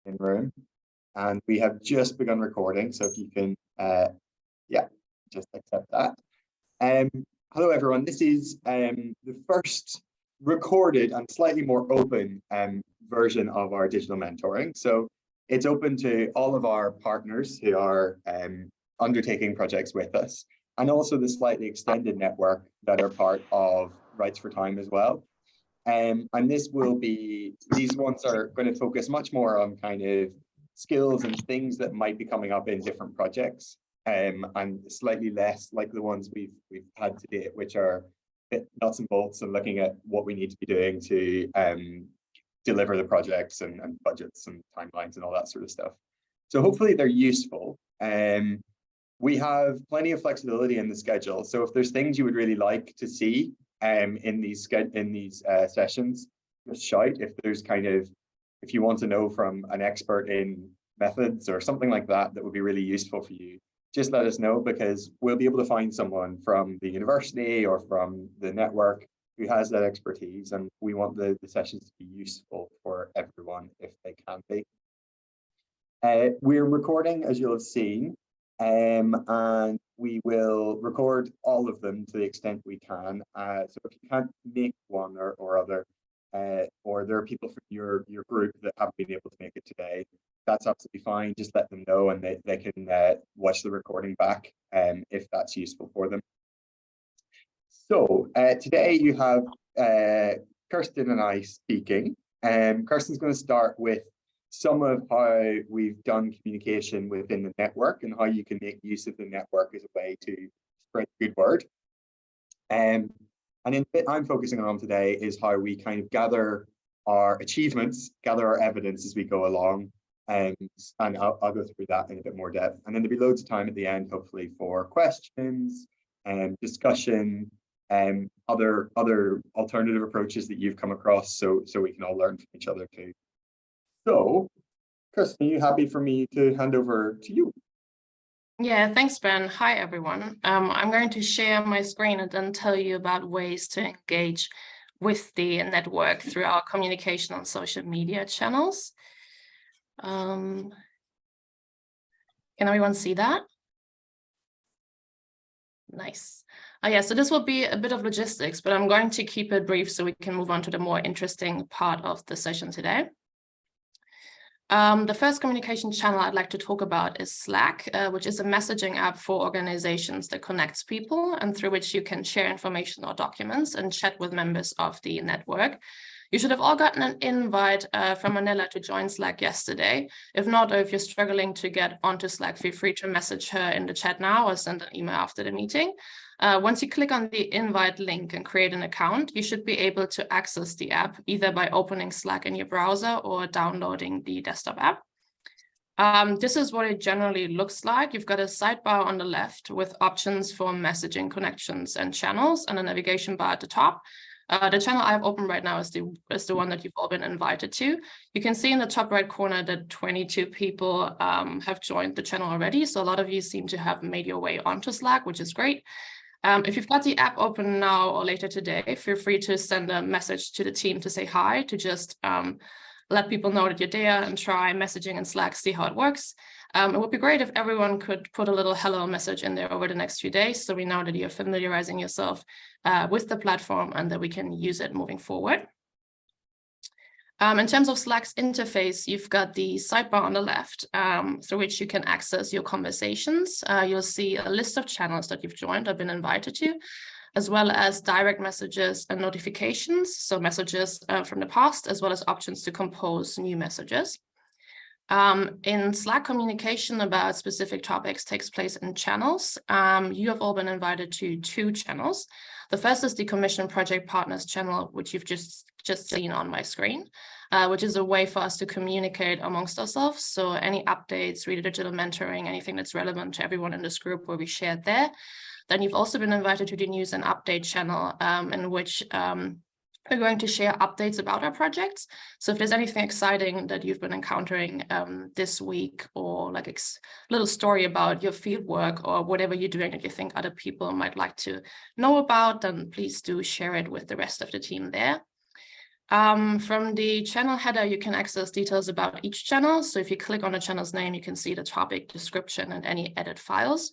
in room, and we have just begun recording. So if you can, yeah, just accept that. Hello, everyone. This is the first recorded and slightly more open version of our digital mentoring. So it's open to all of our partners who are undertaking projects with us, and also the slightly extended network that are part of Rights for Time as well. And this will be, these ones are going to focus much more on kind of skills and things that might be coming up in different projects, and slightly less like the ones we've had to date, which are a bit nuts and bolts and looking at what we need to be doing to deliver the projects and budgets and timelines and all that sort of stuff. So hopefully they're useful. We have plenty of flexibility in the schedule. So if there's things you would really like to see in these sessions, just shout. If there's if you want to know from an expert in methods or something like that that would be really useful for you, just let us know, because we'll be able to find someone from the university or from the network who has that expertise, and we want the sessions to be useful for everyone if they can be. We're recording, as you'll have seen, and we will record all of them to the extent we can. So if you can't make one or other, or there are people from your group that haven't been able to make it today, that's absolutely fine. Just let them know, and they can watch the recording back if that's useful for them. So today you have Kirsten and I speaking. Kirsten's going to start with some of how we've done communication within the network and how you can make use of the network as a way to spread the good word. And in bit I'm focusing on today is how we kind of gather our achievements, gather our evidence as we go along. And I'll go through that in a bit more depth. And then there'll be loads of time at the end, hopefully, for questions and discussion and other alternative approaches that you've come across, so we can all learn from each other too. So, Kirsten, are you happy for me to hand over to you? Yeah, thanks, Ben. Hi, everyone. I'm going to share my screen and then tell you about ways to engage with the network through our communication on social media channels. Can everyone see that? Nice. Yeah, so this will be a bit of logistics, but I'm going to keep it brief so we can move on to the more interesting part of the session today. The first communication channel I'd like to talk about is Slack, which is a messaging app for organizations that connects people and through which you can share information or documents and chat with members of the network. You should have all gotten an invite from Manila to join Slack yesterday. If not, or if you're struggling to get onto Slack, feel free to message her in the chat now or send an email after the meeting. Once you click on the invite link and create an account, you should be able to access the app either by opening Slack in your browser or downloading the desktop app. This is what it generally looks like. You've got a sidebar on the left with options for messaging, connections, and channels, and a navigation bar at the top. The channel I have open right now is the one that you've all been invited to. You can see in the top right corner that 22 people have joined the channel already. So a lot of you seem to have made your way onto Slack, which is great. If you've got the app open now or later today, feel free to send a message to the team to say hi, to just let people know that you're there and try messaging in Slack, see how it works. It would be great if everyone could put a little hello message in there over the next few days, so we know that you're familiarizing yourself with the platform and that we can use it moving forward. In terms of Slack's interface, you've got the sidebar on the left through which you can access your conversations. You'll see a list of channels that you've joined or been invited to, as well as direct messages and notifications, so messages from the past, as well as options to compose new messages. In Slack, communication about specific topics takes place in channels. You have all been invited to 2 channels. The first is the Commission Project Partners channel, which you've just seen on my screen, which is a way for us to communicate amongst ourselves. So any updates, Reader Digital Mentoring, anything that's relevant to everyone in this group will be shared there. Then you've also been invited to the News and Update channel, in which we're going to share updates about our projects. So if there's anything exciting that you've been encountering this week, or like a little story about your field work or whatever you're doing that you think other people might like to know about, then please do share it with the rest of the team there. From the channel header, you can access details about each channel. So if you click on a channel's name, you can see the topic, description, and any edit files.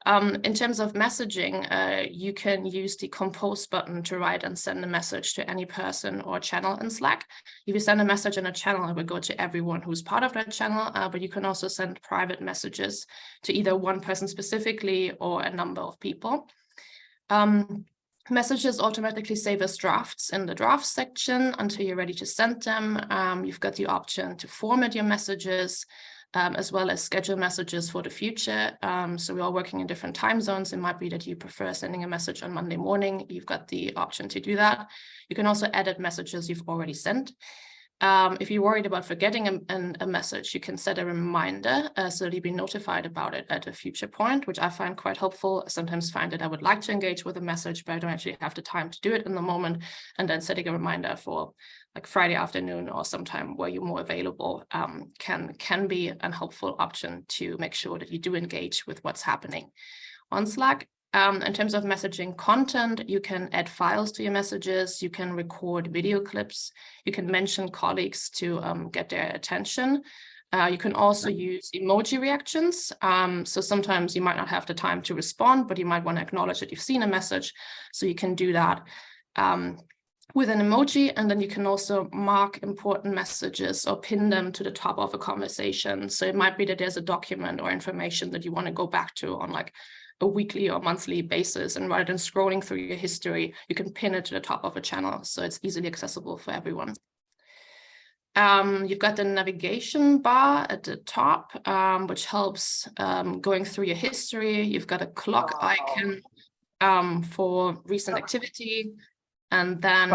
In terms of messaging, you can use the compose button to write and send a message to any person or channel in Slack. If you send a message in a channel, it will go to everyone who's part of that channel, but you can also send private messages to either one person specifically or a number of people. Messages automatically save as drafts in the drafts section until you're ready to send them. You've got the option to format your messages, as well as schedule messages for the future. So we're all working in different time zones. It might be that you prefer sending a message on Monday morning. You've got the option to do that. You can also edit messages you've already sent. If you're worried about forgetting a message, you can set a reminder so that you'll be notified about it at a future point, which I find quite helpful. I sometimes find that I would like to engage with a message, but I don't actually have the time to do it in the moment. And then setting a reminder for like Friday afternoon or sometime where you're more available can be a helpful option to make sure that you do engage with what's happening on Slack. In terms of messaging content, you can add files to your messages, you can record video clips, you can mention colleagues to get their attention. You can also use emoji reactions. So sometimes you might not have the time to respond, but you might want to acknowledge that you've seen a message. So you can do that with an emoji, and then you can also mark important messages or pin them to the top of a conversation. So it might be that there's a document or information that you want to go back to on like a weekly or monthly basis, and rather than scrolling through your history, you can pin it to the top of a channel, so it's easily accessible for everyone. You've got the navigation bar at the top, which helps going through your history. You've got a clock icon for recent activity, and then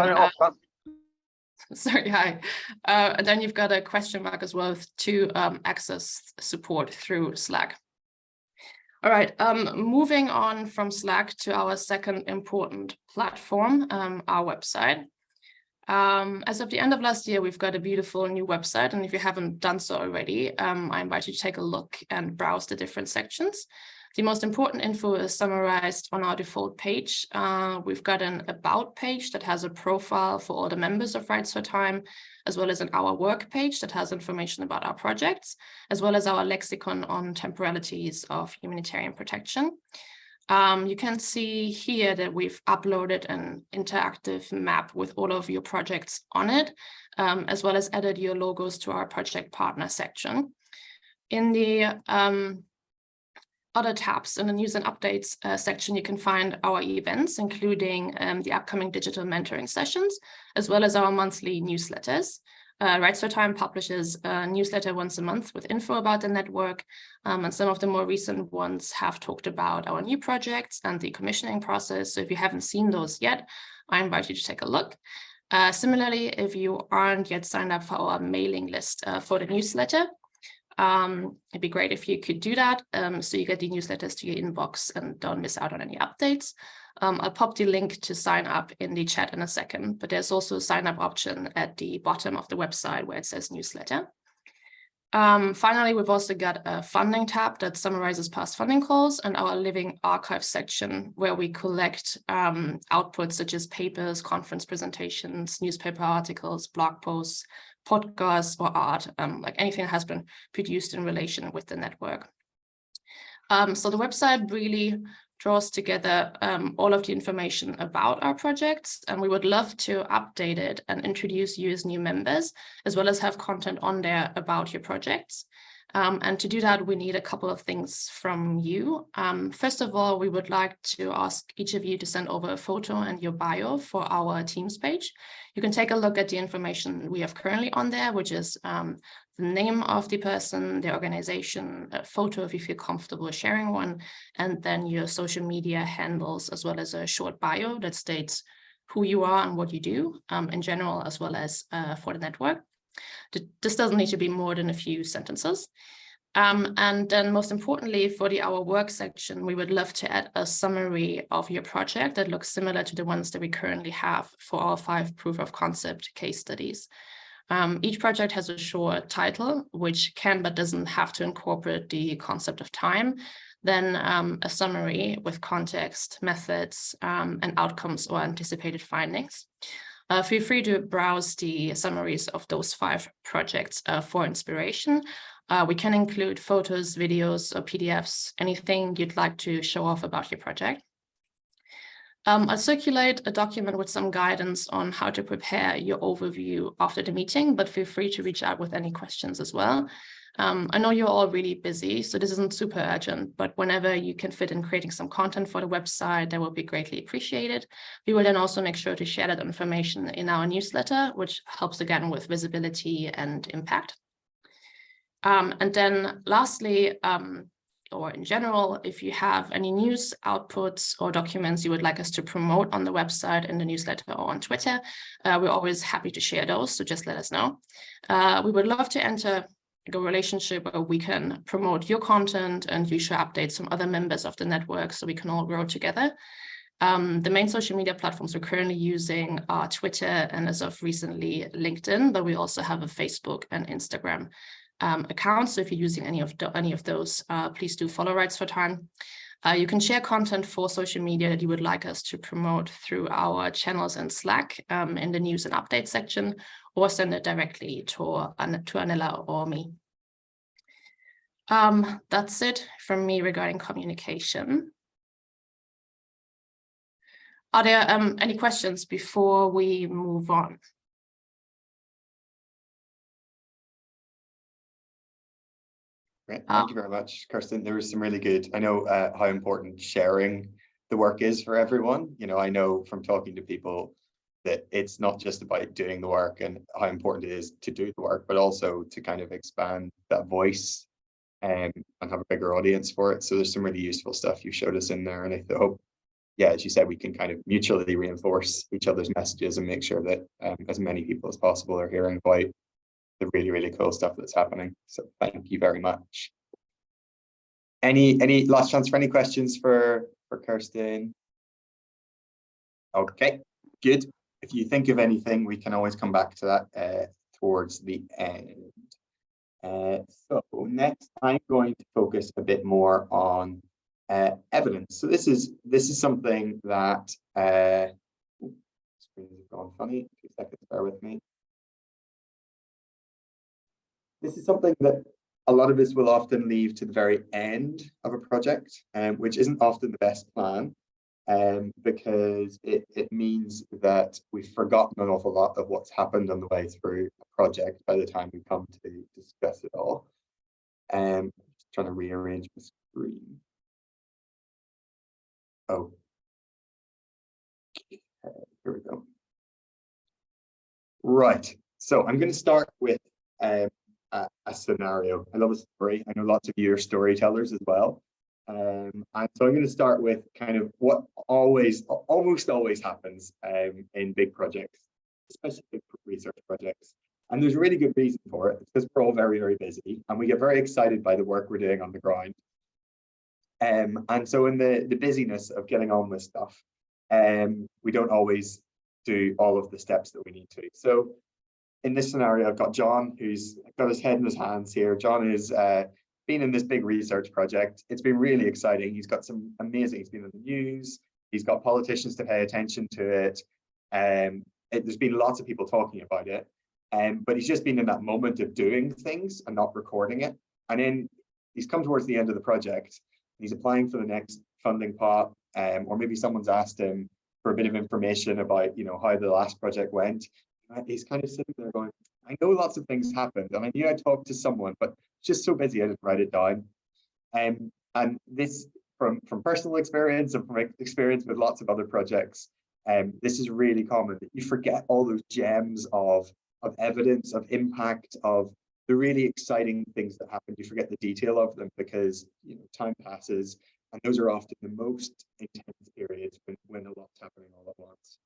sorry, hi. And then you've got a question mark as well to access support through Slack. All right, moving on from Slack to our second important platform, our website. As of the end of last year, we've got a beautiful new website, and if you haven't done so already, I invite you to take a look and browse the different sections. The most important info is summarized on our default page. We've got an about page that has a profile for all the members of Rights for Time, as well as an our work page that has information about our projects, as well as our lexicon on temporalities of humanitarian protection. You can see here that we've uploaded an interactive map with all of your projects on it, as well as added your logos to our project partner section. In the other tabs in the news and updates section, you can find our events, including the upcoming digital mentoring sessions, as well as our monthly newsletters. Rights for Time publishes a newsletter once a month with info about the network, and some of the more recent ones have talked about our new projects and the commissioning process. So if you haven't seen those yet, I invite you to take a look. Similarly, if you aren't yet signed up for our mailing list for the newsletter, it'd be great if you could do that, so you get the newsletters to your inbox and don't miss out on any updates. I'll pop the link to sign up in the chat in a second, but there's also a sign up option at the bottom of the website where it says newsletter. Finally, we've also got a funding tab that summarizes past funding calls, and our living archive section where we collect outputs such as papers, conference presentations, newspaper articles, blog posts, podcasts, or art, like anything that has been produced in relation with the network. So the website really draws together all of the information about our projects, and we would love to update it and introduce you as new members, as well as have content on there about your projects. And to do that, we need a couple of things from you. First of all, we would like to ask each of you to send over a photo and your bio for our Teams page. You can take a look at the information we have currently on there, which is the name of the person, the organization, a photo if you feel comfortable sharing one, and then your social media handles, as well as a short bio that states who you are and what you do in general, as well as for the network. This doesn't need to be more than a few sentences. And then most importantly, for the Our Work section, we would love to add a summary of your project that looks similar to the ones that we currently have for our 5 proof of concept case studies. Each project has a short title, which can but doesn't have to incorporate the concept of time, then a summary with context, methods, and outcomes or anticipated findings. Feel free to browse the summaries of those 5 projects for inspiration. We can include photos, videos, or PDFs, anything you'd like to show off about your project. I'll circulate a document with some guidance on how to prepare your overview after the meeting, but feel free to reach out with any questions as well. I know you're all really busy, so this isn't super urgent, but whenever you can fit in creating some content for the website, that will be greatly appreciated. We will then also make sure to share that information in our newsletter, which helps again with visibility and impact. And then lastly, or in general, if you have any news, outputs, or documents you would like us to promote on the website, in the newsletter, or on Twitter, we're always happy to share those, so just let us know. We would love to enter a relationship where we can promote your content and you share updates from other members of the network so we can all grow together. The main social media platforms we're currently using are Twitter and, as of recently, LinkedIn, but we also have a Facebook and Instagram accounts. So if you're using any of those, please do follow Rights for Time. You can share content for social media that you would like us to promote through our channels in Slack in the news and update section, or send it directly to Anila or me. That's it from me regarding communication. Are there any questions before we move on? Great. Thank you very much, Kirsten. There was some really good, I know how important sharing the work is for everyone. You know, I know from talking to people that it's not just about doing the work and how important it is to do the work, but also to kind of expand that voice and have a bigger audience for it. So there's some really useful stuff you showed us in there. And I hope, yeah, as you said, we can kind of mutually reinforce each other's messages and make sure that as many people as possible are hearing about the really, really cool stuff that's happening. So thank you very much. Any last chance for any questions for Kirsten? Okay, good. If you think of anything, we can always come back to that towards the end. So next, I'm going to focus a bit more on evidence. So this is something that screen has gone funny. 2 seconds, bear with me. This is something that a lot of us will often leave to the very end of a project, which isn't often the best plan, because it means that we've forgotten an awful lot of what's happened on the way through a project by the time we come to discuss it all. Just trying to rearrange my screen. Oh, here we go. Right, so I'm going to start with a scenario. I love a story. I know lots of you are storytellers as well. And so I'm going to start with kind of what almost always happens in big projects, especially big research projects. And there's a really good reason for it. It's because we're all very, very busy and we get very excited by the work we're doing on the ground. And so in the busyness of getting on with stuff, we don't always do all of the steps that we need to. So in this scenario, I've got John, who's got his head in his hands here. John is been in this big research project. It's been really exciting. He's got some amazing, he's been in the news. He's got politicians to pay attention to it. There's been lots of people talking about it. But he's just been in that moment of doing things and not recording it. And then he's come towards the end of the project. He's applying for the next funding pot, or maybe someone's asked him for a bit of information about, you know, how the last project went. He's kind of sitting there going, I know lots of things happened and I knew I talked to someone, but just so busy I didn't write it down. And this, from personal experience and from experience with lots of other projects, this is really common, that you forget all those gems of evidence, of impact, of the really exciting things that happen. You forget the detail of them because, you know, time passes, and those are often the most intense periods when a lot's happening all at once.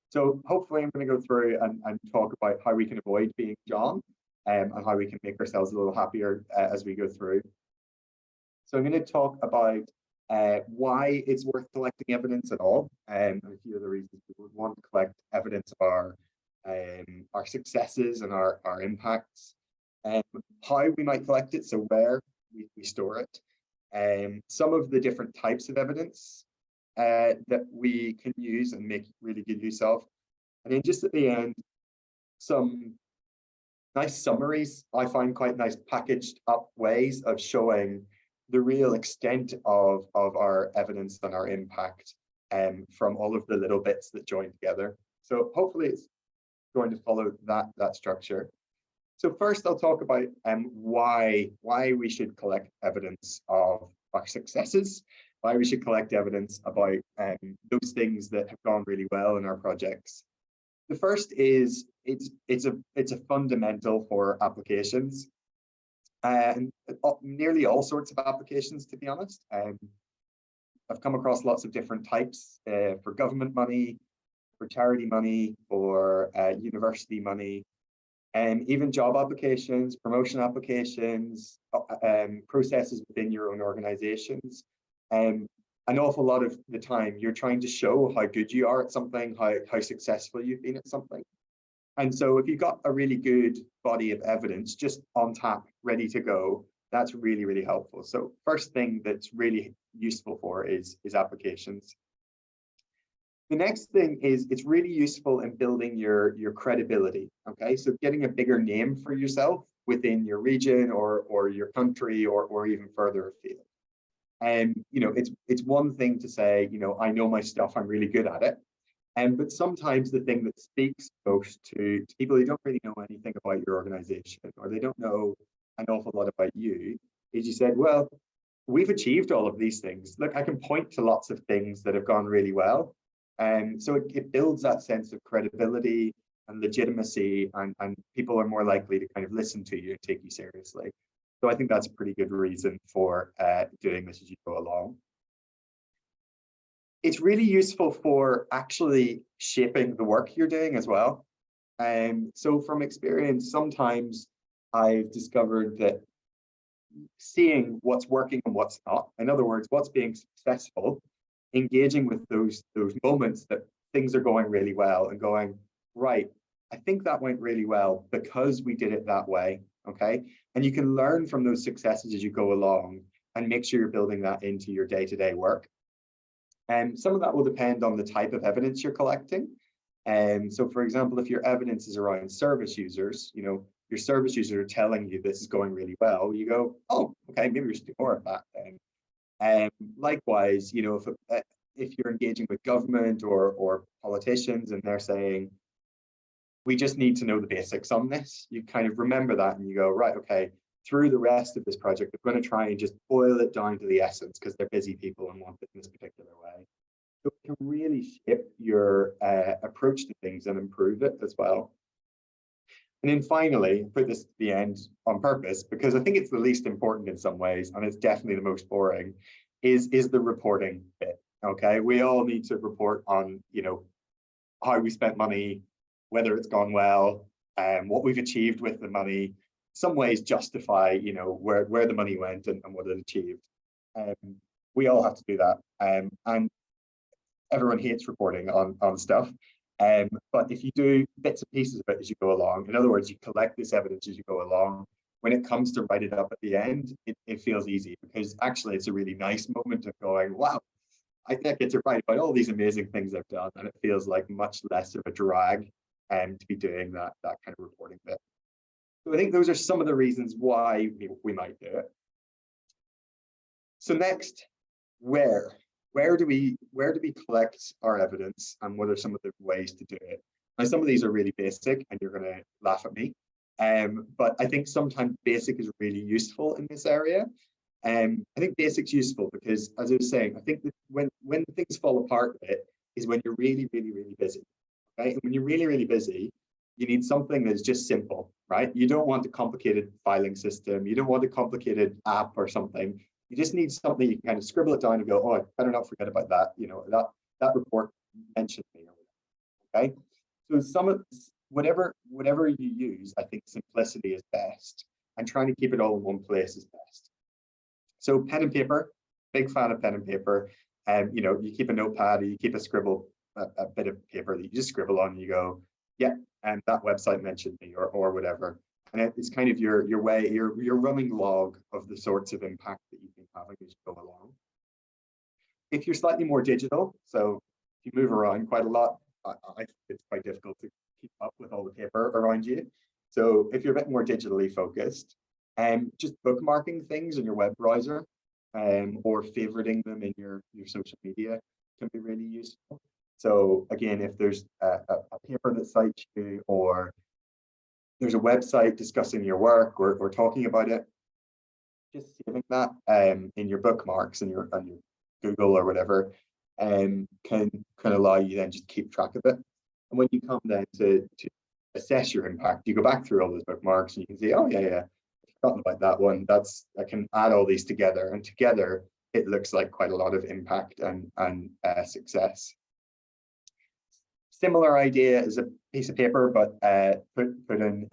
So hopefully I'm going to go through and talk about how we can avoid being John, and how we can make ourselves a little happier as we go through. So I'm going to talk about why it's worth collecting evidence at all, and a few of the reasons we would want to collect evidence of our successes and our impacts, how we might collect it, so where we store it, some of the different types of evidence that we can use and make really good use of, And then just at the end, some nice summaries. I find quite nice packaged up ways of showing the real extent of our evidence and our impact from all of the little bits that join together. So hopefully it's going to follow that structure. So first I'll talk about why we should collect evidence of our successes, why we should collect evidence about those things that have gone really well in our projects. The first is it's a fundamental for applications, and nearly all sorts of applications, to be honest. I've come across lots of different types for government money, for charity money, for university money, and even job applications, promotion applications, processes within your own organizations. An awful lot of the time, you're trying to show how good you are at something, how successful you've been at something. And so if you've got a really good body of evidence just on tap, ready to go, that's really, really helpful. So first thing that's really useful for is applications. The next thing is it's really useful in building your credibility, okay? So getting a bigger name for yourself within your region or your country or even further afield. And, you know, it's one thing to say, you know, I know my stuff, I'm really good at it. But sometimes the thing that speaks most to people who don't really know anything about your organization, or they don't know an awful lot about you, is you said, well, we've achieved all of these things. Look, I can point to lots of things that have gone really well. And so it builds that sense of credibility and legitimacy, and people are more likely to kind of listen to you and take you seriously. So I think that's a pretty good reason for doing this as you go along. It's really useful for actually shaping the work you're doing as well. So from experience, sometimes I've discovered that seeing what's working and what's not, in other words, what's being successful, engaging with those moments that things are going really well and going, right, I think that went really well because we did it that way, okay? And you can learn from those successes as you go along and make sure you're building that into your day-to-day work. And some of that will depend on the type of evidence you're collecting. So for example, if your evidence is around service users, you know, your service users are telling you this is going really well, you go, oh, okay, maybe we should do more of that then. Likewise, you know, if you're engaging with government or politicians and they're saying, we just need to know the basics on this, you kind of remember that and you go, right, okay, through the rest of this project, I'm going to try and just boil it down to the essence because they're busy people and want it in this particular way. So it can really shape your approach to things and improve it as well. And then finally, put this at the end on purpose, because I think it's the least important in some ways, and it's definitely the most boring, is the reporting bit, okay? We all need to report on, you know, how we spent money, whether it's gone well, what we've achieved with the money, some ways justify, you know, where the money went and what it achieved. We all have to do that. And everyone hates reporting on stuff. But if you do bits and pieces of it as you go along, in other words, you collect this evidence as you go along, when it comes to write it up at the end, it feels easy because actually it's a really nice moment of going, wow, I get to write about all these amazing things I've done, and it feels like much less of a drag to be doing that kind of reporting bit. So I think those are some of the reasons why we might do it. So next, where do we collect our evidence, and what are some of the ways to do it? Now, some of these are really basic and you're going to laugh at me, but I think sometimes basic is really useful in this area. I think basic's useful because, as I was saying, I think that when things fall apart a bit is when you're really, really, really busy. Okay, and when you're really, really busy, you need something that's just simple, right? You don't want a complicated filing system. You don't want a complicated app or something. You just need something you can kind of scribble it down and go, oh, I better not forget about that. You know, that report mentioned me. Okay, so whatever you use, I think simplicity is best, and trying to keep it all in one place is best. So pen and paper, big fan of pen and paper. You know, you keep a notepad or you keep a bit of paper that you just scribble on and you go, yeah, and that website mentioned me or whatever. And it's kind of your running log of the sorts of impact that you've been having as you go along. If you're slightly more digital, so if you move around quite a lot, I think it's quite difficult to keep up with all the paper around you. So if you're a bit more digitally focused, just bookmarking things in your web browser, or favoriting them in your social media can be really useful. So again, if there's a paper that cites you, or there's a website discussing your work or talking about it, just saving that in your bookmarks and on your Google or whatever, can allow you then just keep track of it. And when you come then to assess your impact, you go back through all those bookmarks and you can see, oh yeah, I've forgotten about that one. I can add all these together, and together it looks like quite a lot of impact and success. Similar idea as a piece of paper, but put in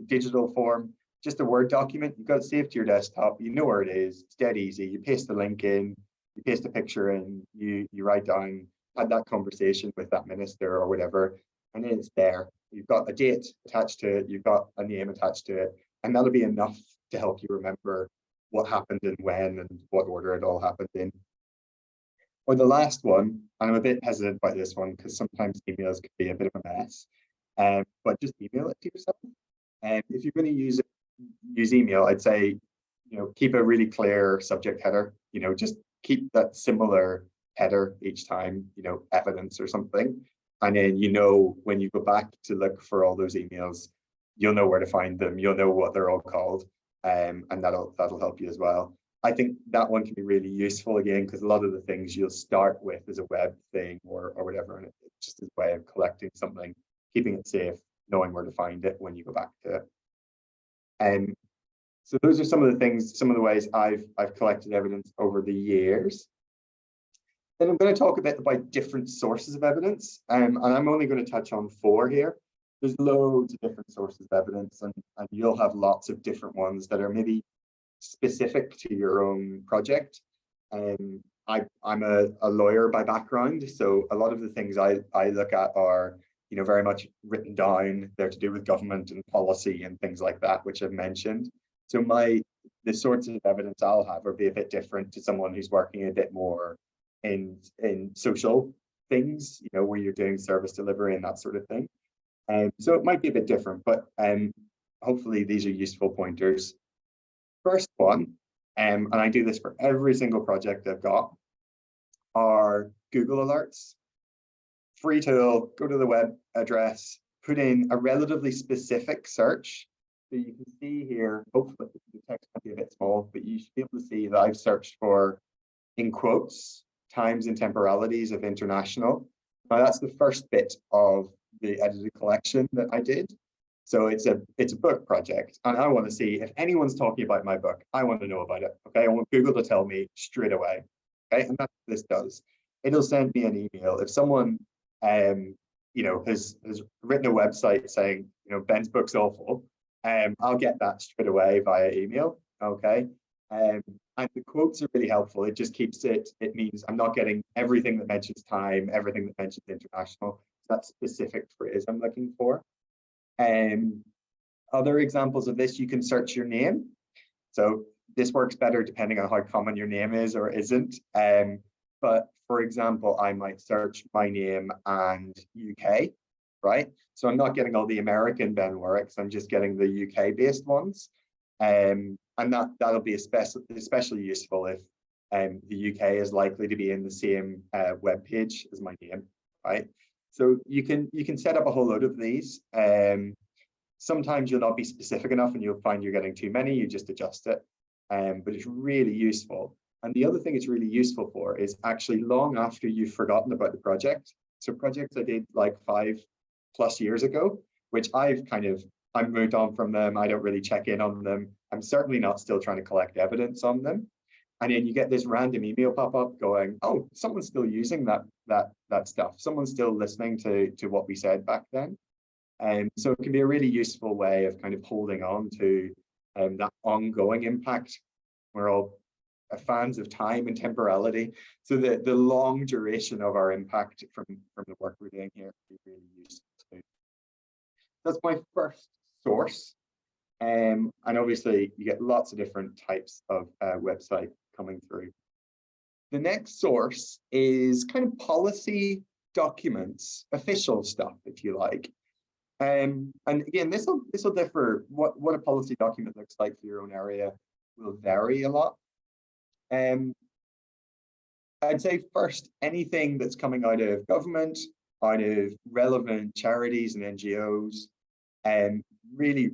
digital form. Just a Word document. You've got it saved to your desktop. You know where it is. It's dead easy. You paste the link in. You paste a picture in. You write down, had that conversation with that minister or whatever, and then it's there. You've got a date attached to it. You've got a name attached to it, and that'll be enough to help you remember what happened and when and what order it all happened in. Or the last one, and I'm a bit hesitant about this one because sometimes emails can be a bit of a mess, but just email it to yourself. And if you're going to use email, I'd say, keep a really clear subject header. Just keep that similar header each time, evidence or something. And then, when you go back to look for all those emails, you'll know where to find them. You'll know what they're all called, and that'll help you as well. I think that one can be really useful again, because a lot of the things you'll start with as a web thing or whatever, and it's just a way of collecting something, keeping it safe, knowing where to find it when you go back to it. So those are some of the ways I've collected evidence over the years. Then I'm going to talk a bit about different sources of evidence, and I'm only going to touch on 4 here. There's loads of different sources of evidence, and you'll have lots of different ones that are maybe specific to your own project. I'm a lawyer by background, so a lot of the things I look at are very much written down. They're to do with government and policy and things like that, which I've mentioned. So the sorts of evidence I'll have will be a bit different to someone who's working a bit more in social things, where you're doing service delivery and that sort of thing. So it might be a bit different, but hopefully these are useful pointers. First one, and I do this for every single project I've got, are Google Alerts. Free tool, go to the web address, put in a relatively specific search. So you can see here, hopefully the text might be a bit small, but you should be able to see that I've searched for, in quotes, times and temporalities of international. Now that's the first bit of the edited collection that I did. So it's a book project, and I want to see if anyone's talking about my book. I want to know about it. Okay, I want Google to tell me straight away. Okay, and that's what this does. It'll send me an email if someone has written a website saying Ben's book's awful. I'll get that straight away via email. Okay, and the quotes are really helpful. It just keeps it. It means I'm not getting everything that mentions time, everything that mentions international. That specific phrase I'm looking for. Other examples of this, you can search your name. So this works better depending on how common your name is or isn't. But for example, I might search my name and UK, right? So I'm not getting all the American Ben Warwicks, I'm just getting the UK based ones. And that'll be especially useful if the UK is likely to be in the same web page as my name, right? So you can set up a whole load of these. Sometimes you'll not be specific enough and you'll find you're getting too many, you just adjust it. But it's really useful. And the other thing it's really useful for is actually long after you've forgotten about the project. So projects I did like 5+ years ago, which I've moved on from them. I don't really check in on them. I'm certainly not still trying to collect evidence on them. And then you get this random email pop up going, oh, someone's still using that stuff. Someone's still listening to what we said back then. So it can be a really useful way of kind of holding on to that ongoing impact. We're all fans of time and temporality. So the long duration of our impact from the work we're doing here can be really useful too. That's my first source. And obviously you get lots of different types of website coming through. The next source is kind of policy documents, official stuff, if you like. And again, this will differ. What a policy document looks like for your own area will vary a lot. I'd say first, anything that's coming out of government, out of relevant charities and NGOs, really,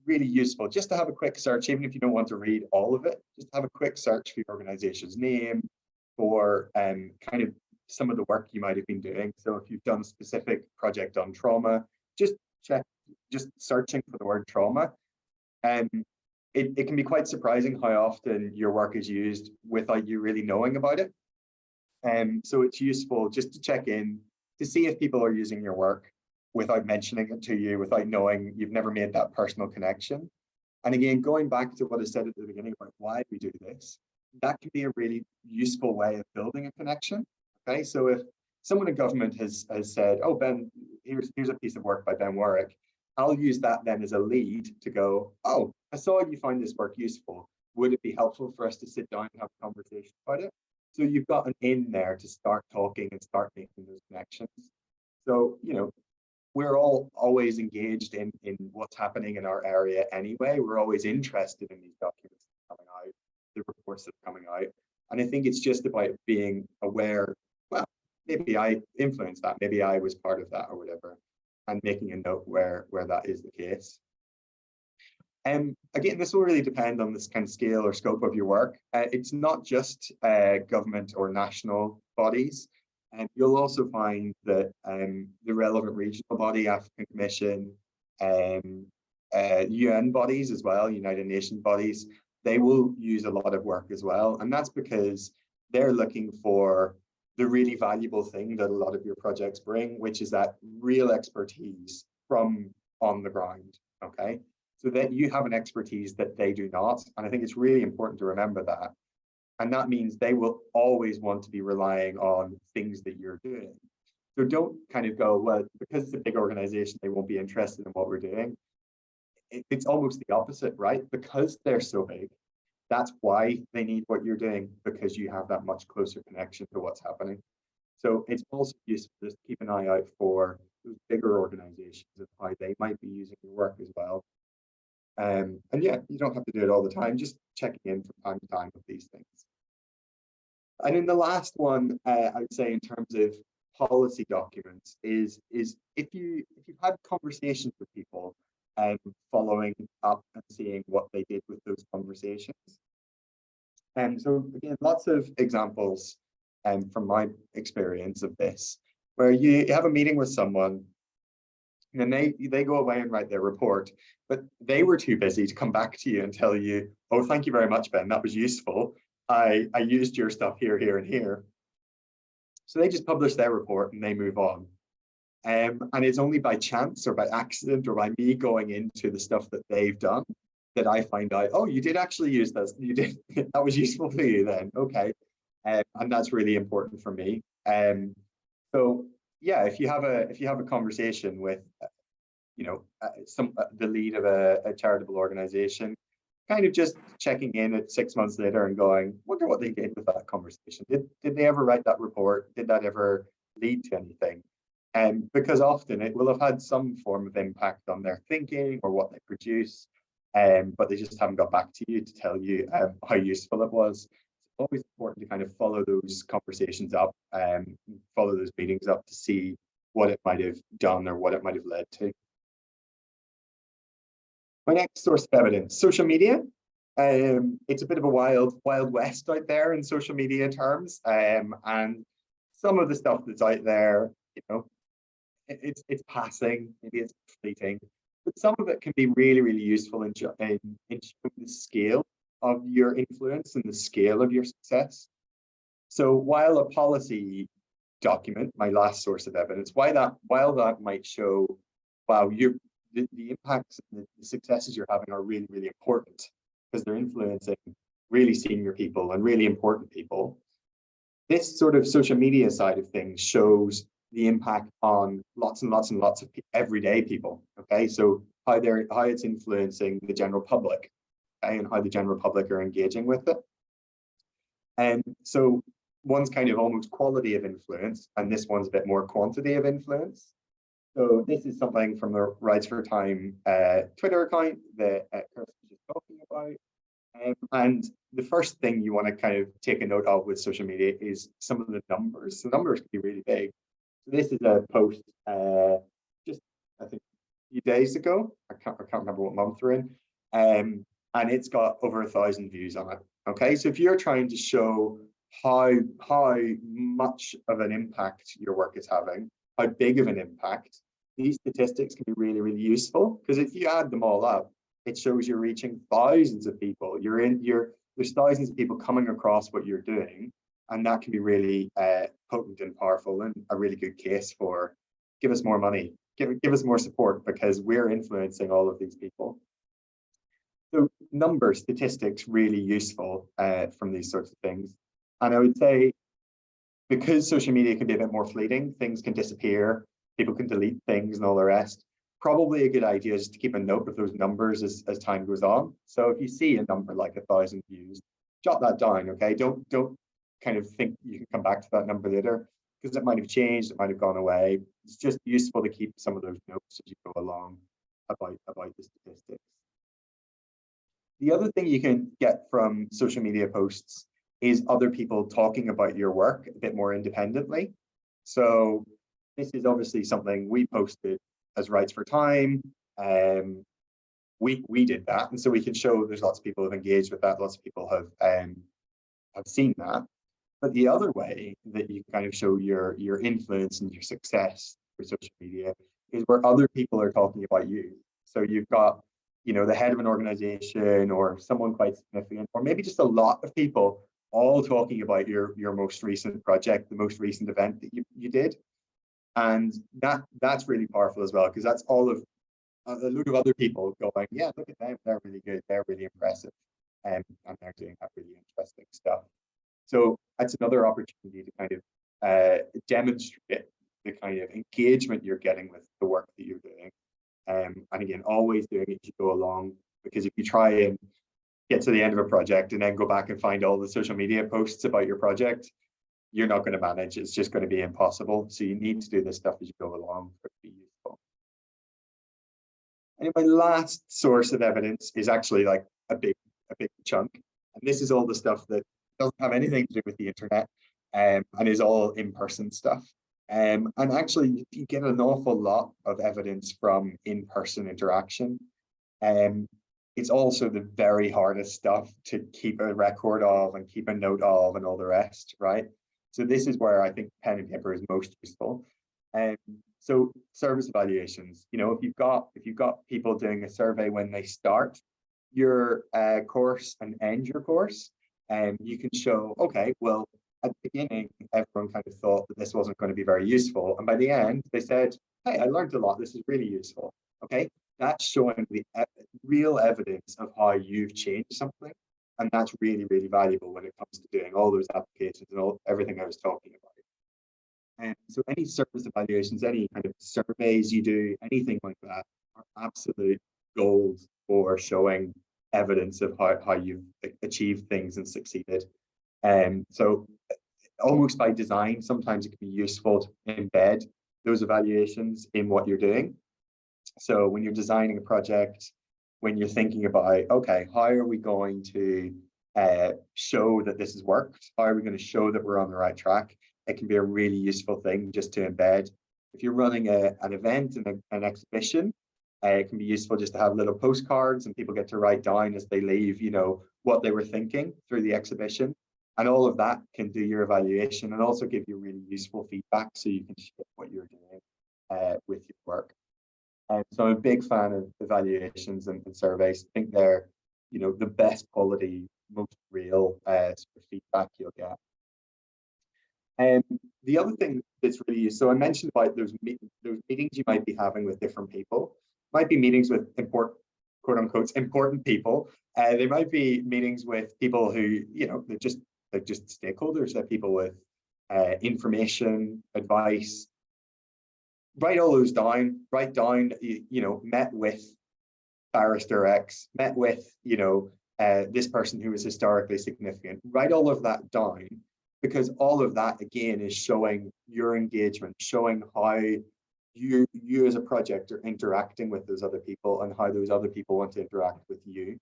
really useful just to have a quick search, even if you don't want to read all of it, just have a quick search for your organization's name, for kind of some of the work you might have been doing. So if you've done a specific project on trauma, just searching for the word trauma. It can be quite surprising how often your work is used without you really knowing about it. So it's useful just to check in to see if people are using your work without mentioning it to you, without knowing, you've never made that personal connection. And again, going back to what I said at the beginning about why we do this, that can be a really useful way of building a connection. Okay, so if someone in government has said, oh, Ben, here's a piece of work by Ben Warwick, I'll use that then as a lead to go, oh, I saw you find this work useful. Would it be helpful for us to sit down and have a conversation about it? So you've got an in there to start talking and start making those connections. So, you know, we're all always engaged in what's happening in our area anyway. We're always interested in these documents coming out, the reports that are coming out. And I think it's just about being aware, well, maybe I influenced that, maybe I was part of that or whatever, and making a note where that is the case. Again, this will really depend on this kind of scale or scope of your work. It's not just government or national bodies. And you'll also find that the relevant regional body, African Commission, UN bodies as well, United Nations bodies, they will use a lot of work as well. And that's because they're looking for the really valuable thing that a lot of your projects bring, which is that real expertise from on the ground, okay? So that you have an expertise that they do not. And I think it's really important to remember that. And that means they will always want to be relying on things that you're doing. So don't kind of go, well, because it's a big organization, they won't be interested in what we're doing. It's almost the opposite, right? Because they're so big, that's why they need what you're doing, because you have that much closer connection to what's happening. So it's also useful just to keep an eye out for those bigger organizations and how they might be using your work as well. And yeah, you don't have to do it all the time, just checking in from time to time with these things. And then the last one, I would say in terms of policy documents is if you've had conversations with people and following up and seeing what they did with those conversations. And so again, lots of examples from my experience of this, where you have a meeting with someone and they go away and write their report, but they were too busy to come back to you and tell you, oh, thank you very much, Ben, that was useful. I used your stuff here, here, and here. So they just publish their report and they move on. And it's only by chance or by accident or by me going into the stuff that they've done that I find out, oh, you did actually use this. You did, that was useful for you then. Okay. And that's really important for me. So yeah, if you have a conversation with, you know, the lead of a charitable organization, kind of just checking in at 6 months later and going, wonder what they did with that conversation. Did they ever write that report? Did that ever lead to anything? Because often it will have had some form of impact on their thinking or what they produce, but they just haven't got back to you to tell you how useful it was. It's always important to kind of follow those conversations up, follow those meetings up to see what it might have done or what it might have led to. My next source of evidence, social media. It's a bit of a wild west out there in social media terms, and some of the stuff that's out there, you know, it's passing, maybe it's fleeting, but some of it can be really, really useful in showing the scale of your influence and the scale of your success. So while a policy document, my last source of evidence, while that might show, wow, the impacts and the successes you're having are really, really important because they're influencing really senior people and really important people. This sort of social media side of things shows the impact on lots and lots and lots of everyday people. Okay, so how it's influencing the general public, okay, and how the general public are engaging with it. And so one's kind of almost quality of influence, and this one's a bit more quantity of influence. So this is something from the Rights for Time Twitter account that Kirsten was just talking about. And the first thing you want to kind of take a note of with social media is some of the numbers. The numbers can be really big. So this is a post just, I think, a few days ago. I can't remember what month we're in. And it's got over 1,000 views on it. Okay, so if you're trying to show how much of an impact your work is having, how big of an impact, these statistics can be really, really useful, because if you add them all up, it shows you're reaching thousands of people. There's thousands of people coming across what you're doing, and that can be really potent and powerful, and a really good case for give us more money, give us more support, because we're influencing all of these people. So numbers, statistics, really useful from these sorts of things. And I would say, because social media can be a bit more fleeting, things can disappear, people can delete things and all the rest, probably a good idea is to keep a note of those numbers as time goes on. So if you see a number like 1,000 views, jot that down, okay? Don't kind of think you can come back to that number later, because it might have changed, it might have gone away. It's just useful to keep some of those notes as you go along about the statistics. The other thing you can get from social media posts is other people talking about your work a bit more independently. So this is obviously something we posted as Rights for Time. We did that, and so we can show there's lots of people who have engaged with that, lots of people have seen that. But the other way that you kind of show your influence and your success for social media is where other people are talking about you. So you've got, you know, the head of an organization or someone quite significant, or maybe just a lot of people all talking about your most recent project, the most recent event that you did. And that's really powerful as well, because that's all of a load of other people going, yeah, look at them, they're really good, they're really impressive, and they're doing that really interesting stuff. So that's another opportunity to kind of demonstrate the kind of engagement you're getting with the work that you're doing. And again, always doing it as you go along, because if you try and get to the end of a project and then go back and find all the social media posts about your project, you're not going to manage. It's just going to be impossible. So you need to do this stuff as you go along for it to be useful. And my last source of evidence is actually like a big chunk. And this is all the stuff that doesn't have anything to do with the internet and is all in-person stuff. And actually, you get an awful lot of evidence from in-person interaction. It's also the very hardest stuff to keep a record of and keep a note of and all the rest, right? So this is where I think pen and paper is most useful. So service evaluations, you know, if you've got people doing a survey when they start your course and end your course, you can show, okay, well, at the beginning, everyone kind of thought that this wasn't going to be very useful. And by the end, they said, hey, I learned a lot. This is really useful. Okay, that's showing the real evidence of how you've changed something. And that's really, really valuable when it comes to doing all those applications and everything I was talking about. And so any service evaluations, any kind of surveys you do, anything like that are absolute gold for showing evidence of how you've achieved things and succeeded. So almost by design, sometimes it can be useful to embed those evaluations in what you're doing. So when you're designing a project, when you're thinking about, okay, how are we going to show that this has worked? How are we going to show that we're on the right track? It can be a really useful thing just to embed. If you're running an event and an exhibition, it can be useful just to have little postcards and people get to write down as they leave, you know, what they were thinking through the exhibition. And all of that can do your evaluation and also give you really useful feedback so you can share what you're doing with your work. So I'm a big fan of evaluations and surveys. I think they're, you know, the best quality, most real sort of feedback you'll get. And the other thing that's really useful, so I mentioned about those meetings you might be having with different people. Might be meetings with quote unquote important people. They might be meetings with people who, you know, they're just stakeholders. They're people with information, advice. Write all those down. Write down, you know, met with barrister X, met with, you know, this person who was historically significant. Write all of that down, because all of that, again, is showing your engagement, showing how you as a project are interacting with those other people and how those other people want to interact with you.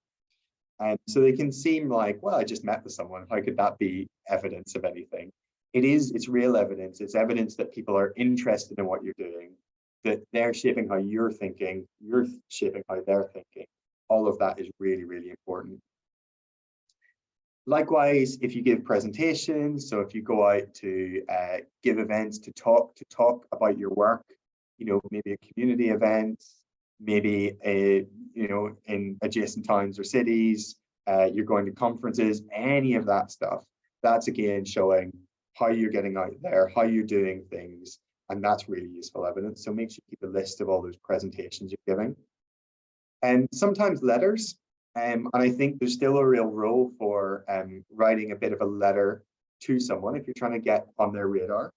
And so they can seem like, well, I just met with someone. How could that be evidence of anything? It's real evidence. It's evidence that people are interested in what you're doing, that they're shaping how you're thinking, you're shaping how they're thinking. All of that is really, really important. Likewise, if you give presentations, so if you go out to give events, to talk about your work, maybe a community event, maybe in adjacent towns or cities, you're going to conferences, any of that stuff, that's again showing how you're getting out there, how you're doing things, and that's really useful evidence. So make sure you keep a list of all those presentations you're giving. And sometimes letters, and I think there's still a real role for writing a bit of a letter to someone if you're trying to get on their radar.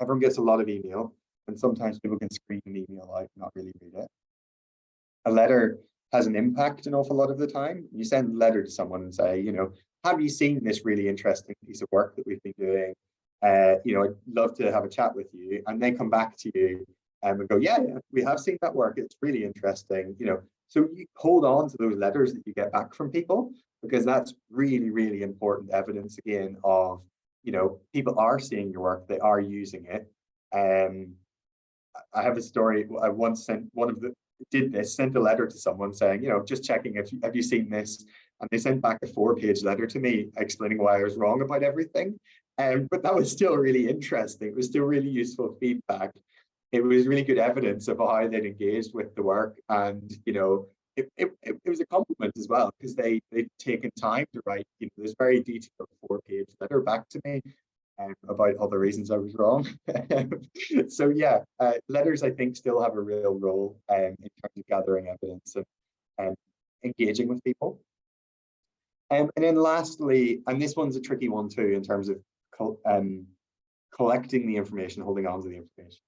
Everyone gets a lot of email, and sometimes people can screen an email out and not really read it. A letter has an impact an awful lot of the time. You send a letter to someone and say, have you seen this really interesting piece of work that we've been doing? I'd love to have a chat with you. And they come back to you and go, yeah, we have seen that work. It's really interesting. So you hold on to those letters that you get back from people, because that's really, really important evidence again of, people are seeing your work, they are using it. I have a story. I once sent sent a letter to someone saying, just checking have you seen this? And they sent back a 4-page letter to me explaining why I was wrong about everything. But that was still really interesting. It was still really useful feedback. It was really good evidence of how they'd engaged with the work. And, it was a compliment as well, because they'd taken time to write, this very detailed 4-page letter back to me about all the reasons I was wrong. So yeah, letters I think still have a real role in terms of gathering evidence and engaging with people. And then lastly, and this one's a tricky one too in terms of collecting the information, holding on to the information,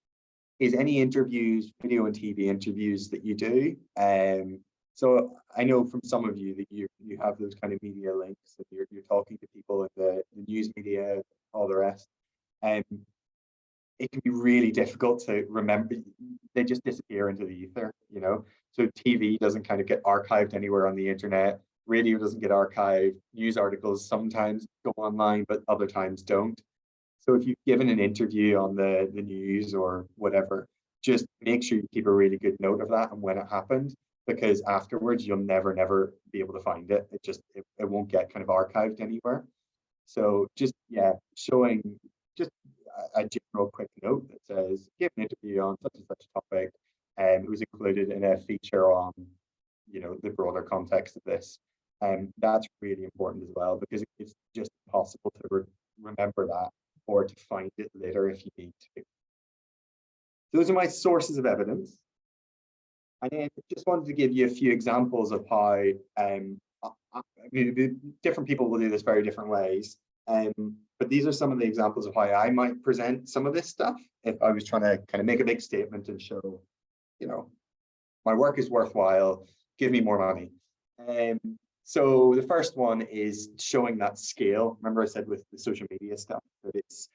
is any interviews, video and TV interviews that you do. So I know from some of you that you have those kind of media links, and you're talking to people in the news media, all the rest. It can be really difficult to remember. They just disappear into the ether, So TV doesn't kind of get archived anywhere on the internet. Radio doesn't get archived. News articles sometimes go online, but other times don't. So if you've given an interview on the news or whatever, just make sure you keep a really good note of that and when it happened, because afterwards you'll never be able to find it. It won't get kind of archived anywhere. So just, showing just a general quick note that says, give an interview on such and such a topic, and it was included in a feature on, the broader context of this. That's really important as well, because it's just impossible to remember that or to find it later if you need to. Those are my sources of evidence. And then I just wanted to give you a few examples of how different people will do this very different ways. But these are some of the examples of how I might present some of this stuff if I was trying to kind of make a big statement and show, my work is worthwhile, give me more money. So the first one is showing that scale. Remember I said with the social media stuff that it's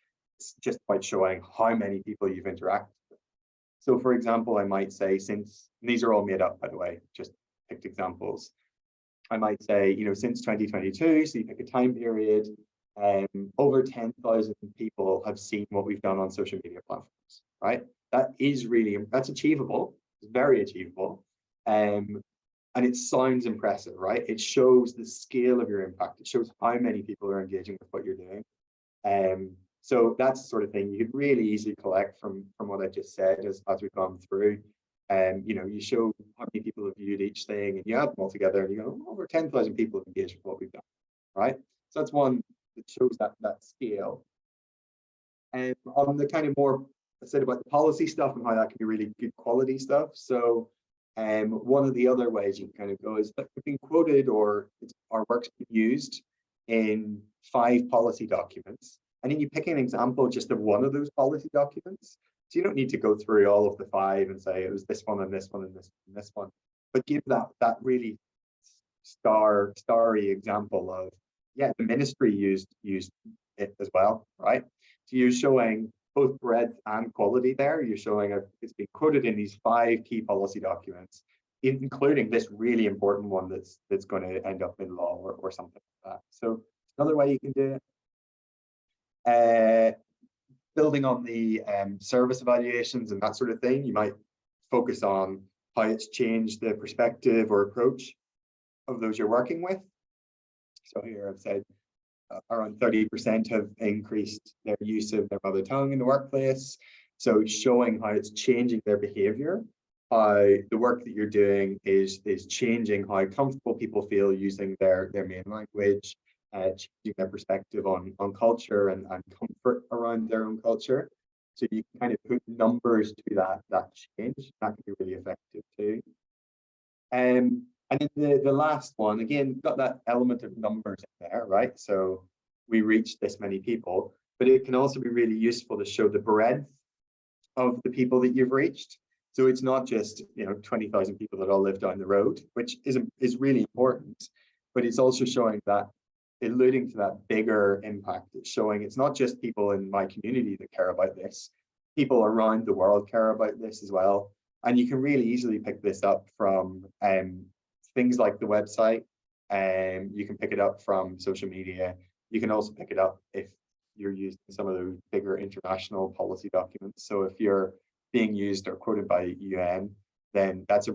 just about showing how many people you've interacted with. So for example, I might say, since these are all made up, by the way, just picked examples. I might say, since 2022, so you pick a time period, over 10,000 people have seen what we've done on social media platforms, right? That's achievable. It's very achievable. And it sounds impressive, right? It shows the scale of your impact. It shows how many people are engaging with what you're doing. So that's the sort of thing you could really easily collect from what I just said as we've gone through. You show how many people have viewed each thing, and you add them all together, and you go, over 10,000 people have engaged with what we've done, right? So that's one that shows that scale. And on the kind of more, I said about the policy stuff and how that can be really good quality stuff. So one of the other ways you can kind of go is that we've been quoted or our work's been used in 5 policy documents. And then you pick an example just of one of those policy documents. So you don't need to go through all of the 5 and say it was this one and this one and this one and this one, but give that really starry example of, the ministry used it as well, right? So you're showing both breadth and quality there. You're showing it's been quoted in these 5 key policy documents, including this really important one that's going to end up in law or something like that. So another way you can do it. Building on the service evaluations and that sort of thing, you might focus on how it's changed the perspective or approach of those you're working with. So here I've said around 30% have increased their use of their mother tongue in the workplace. So showing how it's changing their behavior, how the work that you're doing is changing how comfortable people feel using their main language, changing their perspective on culture and comfort around their own culture. So you can kind of put numbers to that change. That can be really effective too. And then the last one, again, got that element of numbers in there, right? So we reached this many people, but it can also be really useful to show the breadth of the people that you've reached. So it's not just 20,000 people that all live down the road, which is really important, but it's also showing that, alluding to that bigger impact. It's showing it's not just people in my community that care about this, people around the world care about this as well. And you can really easily pick this up from things like the website, and you can pick it up from social media. You can also pick it up if you're using some of those bigger international policy documents. So if you're being used or quoted by UN, then that's a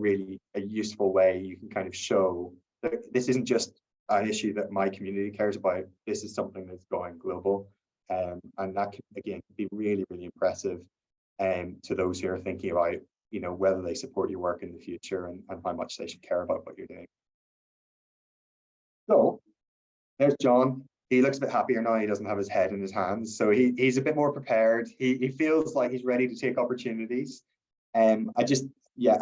useful way you can kind of show that this isn't just an issue that my community cares about. This is something that's going global, and that can again be really, really impressive to those who are thinking about whether they support your work in the future and how much they should care about what you're doing. So there's John. He looks a bit happier now. He doesn't have his head in his hands, so he's a bit more prepared. He feels like he's ready to take opportunities. I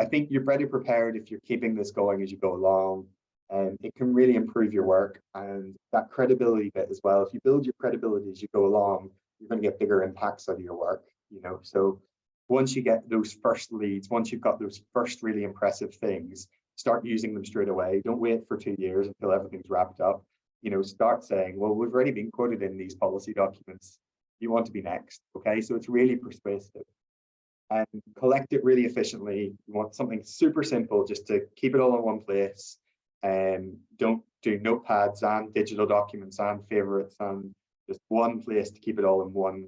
think you're better prepared if you're keeping this going as you go along. It can really improve your work and that credibility bit as well. If you build your credibility as you go along, you're going to get bigger impacts out of your work. So once you get those first leads, once you've got those first really impressive things, start using them straight away. Don't wait for 2 years until everything's wrapped up. Start saying, well, we've already been quoted in these policy documents. You want to be next, okay? So it's really persuasive. And collect it really efficiently. You want something super simple, just to keep it all in one place. Don't do notepads and digital documents and favorites, and just one place to keep it all in one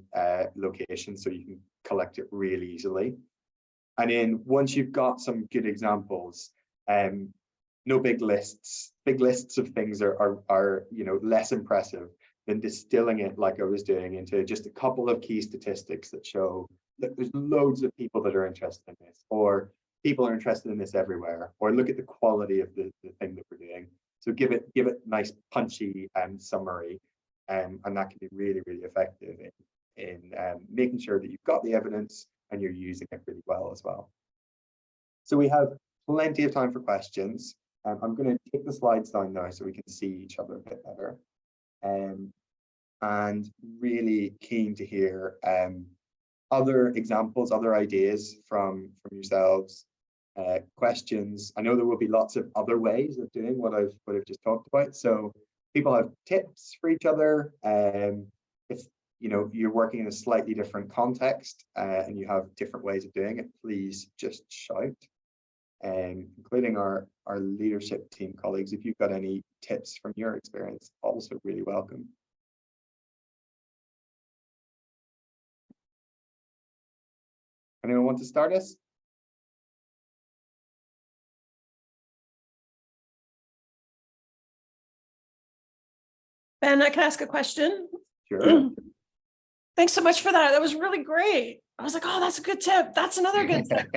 location so you can collect it really easily. And then once you've got some good examples, no big lists. Big lists of things are less impressive than distilling it, like I was doing, into just a couple of key statistics that show that there's loads of people that are interested in this, or people are interested in this everywhere, or look at the quality of the thing that we're doing. So give it nice punchy summary, and that can be really, really effective in making sure that you've got the evidence and you're using it really well as well. So we have plenty of time for questions. I'm going to take the slides down now so we can see each other a bit better. And really keen to hear other examples, other ideas from yourselves, questions. I know there will be lots of other ways of doing what I've just talked about. So people have tips for each other. If you're working in a slightly different context and you have different ways of doing it, please just shout. Including our leadership team colleagues, if you've got any tips from your experience, also really welcome. Anyone want to start us? Ben, I can ask a question? Sure. Thanks so much for that. That was really great. I was like, oh, that's a good tip. That's another good tip.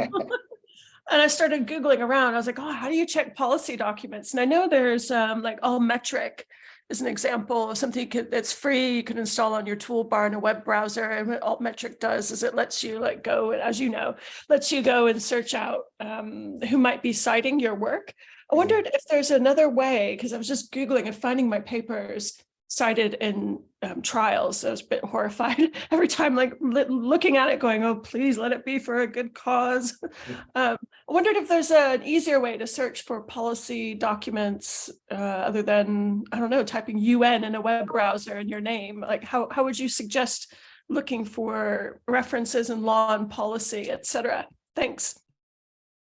And I started Googling around. I was like, oh, how do you check policy documents? And I know there's like Allmetric is an example of something that's free. You can install on your toolbar in a web browser. And what Allmetric does is it lets you go, as you know, lets you go and search out who might be citing your work. I wondered if there's another way, because I was just Googling and finding my papers, cited in trials. I was a bit horrified every time, like looking at it going, oh, please let it be for a good cause. I wondered if there's an easier way to search for policy documents other than, I don't know, typing UN in a web browser in your name. Like how would you suggest looking for references in law and policy, et cetera? Thanks.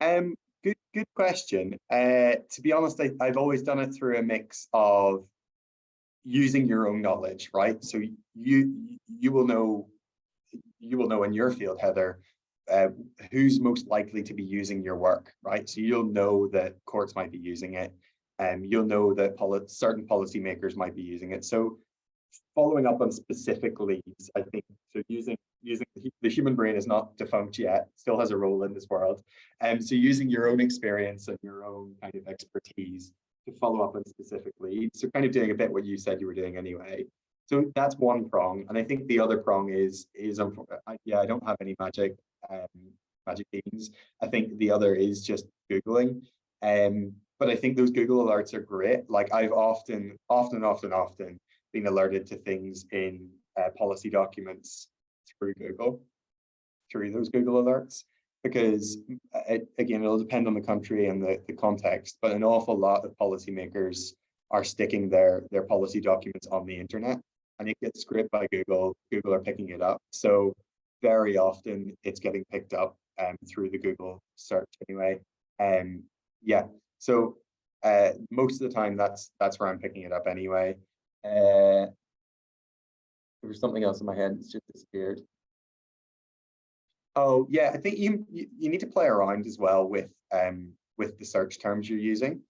Good question. To be honest, I've always done it through a mix of using your own knowledge, right? So you will know in your field, Heather, who's most likely to be using your work, right? So you'll know that courts might be using it, and you'll know that certain policymakers might be using it. So following up on specific leads, I think, so using the human brain is not defunct yet, still has a role in this world. So using your own experience and your own kind of expertise to follow up on specific leads. So kind of doing a bit what you said you were doing anyway. So that's one prong. And I think the other prong is yeah, I don't have any magic beans. I think the other is just Googling. But I think those Google alerts are great. Like I've often been alerted to things in policy documents through those Google alerts. Because again, it'll depend on the country and the context, but an awful lot of policymakers are sticking their policy documents on the internet, and it gets scraped by Google. Google are picking it up. So very often it's getting picked up through the Google search anyway. Yeah, so most of the time that's where I'm picking it up anyway. There was something else in my head, it's just disappeared. Oh yeah, I think you need to play around as well with the search terms you're using.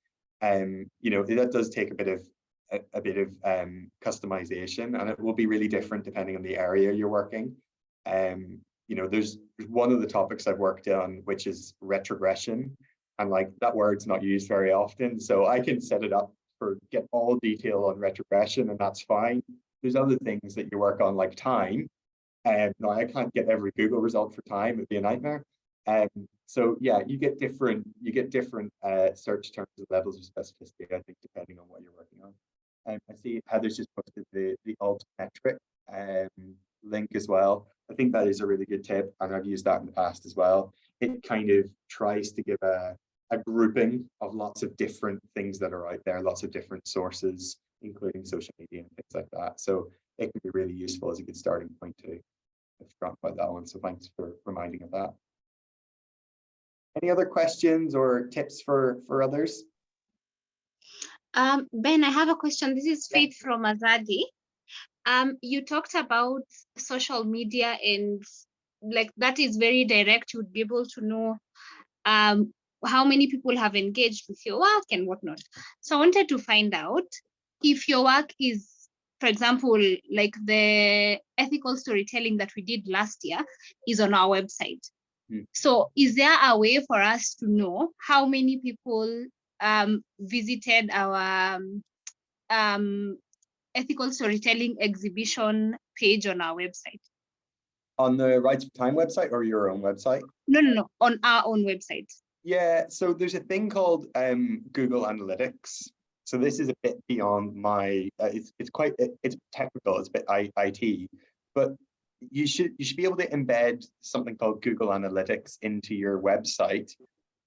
You know, that does take a bit of customization, and it will be really different depending on the area you're working. You know, there's one of the topics I've worked on, which is retrogression, and like that word's not used very often, so I can set it up for get all detail on retrogression, and that's fine. There's other things that you work on like time. No, I can't get every Google result for time, it'd be a nightmare. So yeah, you get different search terms and levels of specificity, I think, depending on what you're working on. I see Heather's just posted the Altmetric link as well. I think that is a really good tip, and I've used that in the past as well. It kind of tries to give a grouping of lots of different things that are out there, lots of different sources, including social media and things like that. So it can be really useful as a good starting point too. I forgot about that one, so thanks for reminding of that. Any other questions or tips for others? Ben, I have a question. This is Faith from Azadi. You talked about social media, and like that is very direct. You'd be able to know how many people have engaged with your work and whatnot. So I wanted to find out if your work is, for example, like the ethical storytelling that we did last year is on our website. So is there a way for us to know how many people visited our ethical storytelling exhibition page on our website? On the Rights of Time website or your own website? No, on our own website. Yeah, so there's a thing called Google Analytics. So this is a bit beyond my, it's technical, it's a bit IT, but you should be able to embed something called Google Analytics into your website,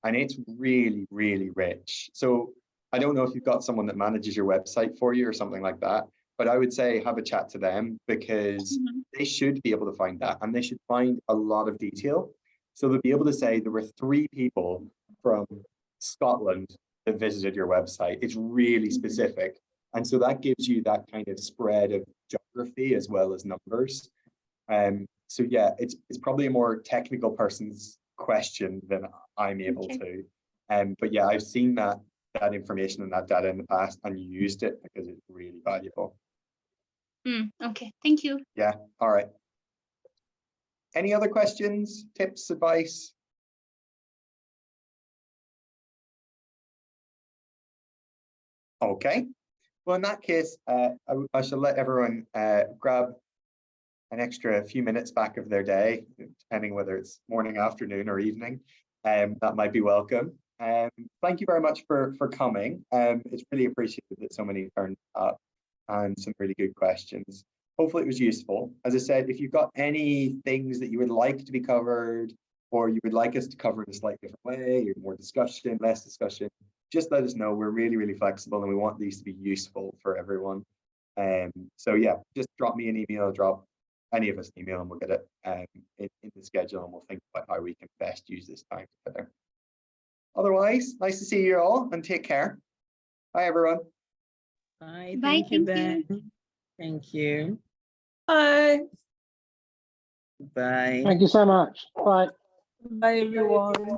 and it's really, really rich. So I don't know if you've got someone that manages your website for you or something like that, but I would say have a chat to them, because they should be able to find that, and they should find a lot of detail. So they'll be able to say there were 3 people from Scotland that visited your website. It's really specific. And so that gives you that kind of spread of geography as well as numbers. So yeah, it's probably a more technical person's question than I'm able to. But yeah, I've seen that information and that data in the past and used it because it's really valuable. Okay, thank you. Yeah, all right. Any other questions, tips, advice? Okay, well, in that case, I shall let everyone grab an extra few minutes back of their day, depending whether it's morning, afternoon, or evening. That might be welcome. Thank you very much for coming. It's really appreciated that so many turned up. and some really good questions. Hopefully it was useful. As I said, if you've got any things that you would like to be covered, or you would like us to cover in a slightly different way, or more discussion, less discussion, just let us know. We're really, really flexible, and we want these to be useful for everyone. So yeah, just drop me an email, drop any of us an email, and we'll get it in the schedule, and we'll think about how we can best use this time together. Otherwise, nice to see you all, and take care. Bye, everyone. Bye. Bye, Thank you, thank you. Ben. Thank you. Bye. Bye. Thank you so much. Bye. Bye, everyone.